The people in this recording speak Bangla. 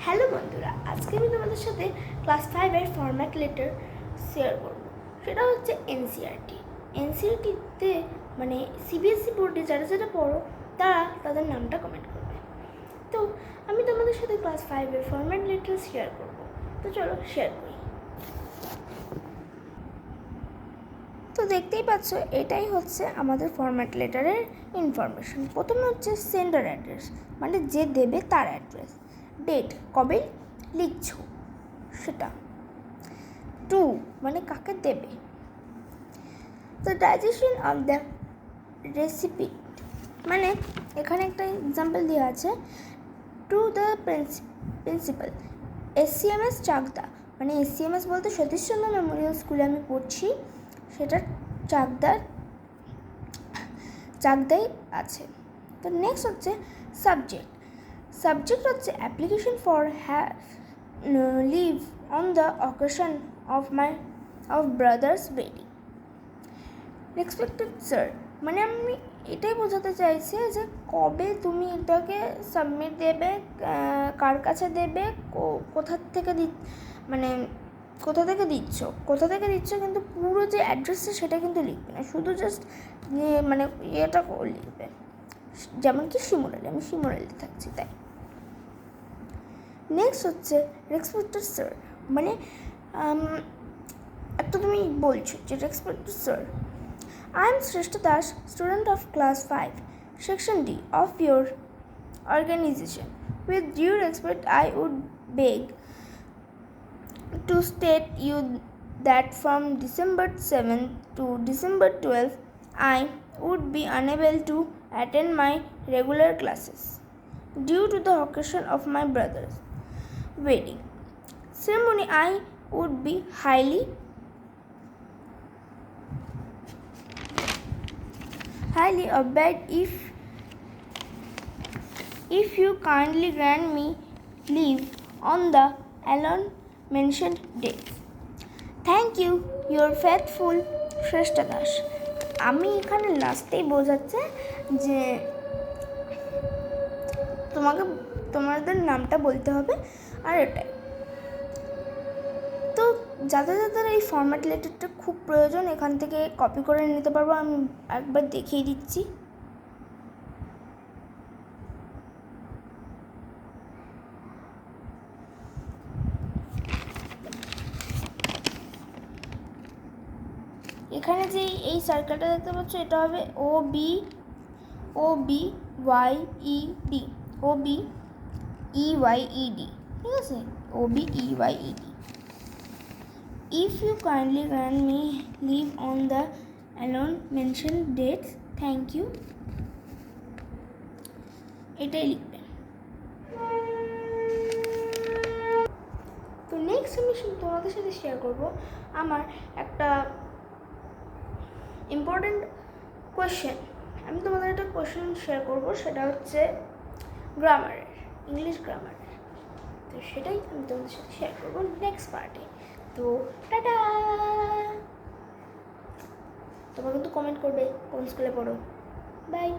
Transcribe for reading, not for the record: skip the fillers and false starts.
হ্যালো বন্ধুরা, আজকে আমি তোমাদের সাথে ক্লাস 5-এর ফরম্যাট লেটার শেয়ার করব। সেটা হচ্ছে এনসিইআরটি। এনসিইআরটিতে মানে সিবিএসসি বোর্ডে যারা যারা পড়ো তারা তাদের নামটা কমেন্ট করবে। তো আমি তোমাদের সাথে ক্লাস 5-এর ফরম্যাট লেটার শেয়ার করব। তো চলো শেয়ার করি। তো দেখতেই পাচ্ছ, এটাই হচ্ছে আমাদের ফরম্যাট লেটারের ইনফরমেশন। প্রথমে হচ্ছে সেন্ডার অ্যাড্রেস, মানে যে দেবে তার অ্যাড্রেস। ডেট, কবে লিখছো সেটা। টু মানে কাকে দেবে। The digestion of the recipe, মানে এখানে একটা এক্সাম্পল দেওয়া আছে। টু দ্য প্রিন্সিপাল এসসিএমএস চাকদা, মানে এসসিএমএস বলতে সতীশচন্দ্র মেমোরিয়াল স্কুলে আমি পড়ছি, সেটা চাকদাই আছে। তো নেক্সট হচ্ছে সাবজেক্ট। সাবজেক্ট হচ্ছে application for leave on the occasion of brother's wedding. Respected sir, মানে আমি এটাই বোঝাতে চাইছি যে কবে তুমি এটাকে সাবমিট দেবে, কার কাছে দেবে, কোথা থেকে দিচ্ছ, কিন্তু পুরো যে অ্যাড্রেসটা সেটা কিন্তু লিখবে না, শুধু জাস্ট মানে ইয়েটা লিখবে। যেমন কি শিমুরালি, আমি শিমুরালি থাকছি তাই। নেক্সট হচ্ছে রেসপেক্টেড স্যার, মানে একটা তুমি বলছো যে respected sir, I am Shrestha Das, student of class 5, section D of your organization. With due respect, I would beg to state you that from December 7th to December 12th, I would be unable to attend my regular classes due to the occasion of my brother's wedding ceremony. I would be highly obliged if you kindly grant me leave on the alone mentioned dates. Thank you, your faithful Shrestha Das. আমি এখানে লাস্টেই বোঝাচ্ছে যে তোমাদের নামটা বলতে হবে, আর এটাই। তো যাদের এই ফরম্যাট লেটারটা খুব প্রয়োজন, এখান থেকে কপি করে নিতে পারবো। আমি একবার দেখিয়ে দিচ্ছি। এখানে যে এই সার্কেলটা দেখতে পাচ্ছ, এটা হবে OBEYED, ঠিক আছে, OBEYED। If you kindly grant me leave on the alone mentioned dates, thank you, এটাই লিখবেন। তো নেক্সট আমি তোমাদের সাথে শেয়ার করব আমার একটা ইম্পর্টেন্ট কোয়েশ্চেন। আমি তোমাদের একটা কোয়েশ্চেন শেয়ার করব, সেটা হচ্ছে গ্রামারের, ইংলিশ গ্রামারের। তো সেটাই আমি তোমাদের সাথে শেয়ার করবো নেক্সট পার্টে। তো টাটা। তোমরা কিন্তু কমেন্ট করবে কোন স্কুলে পড়ো। বাই।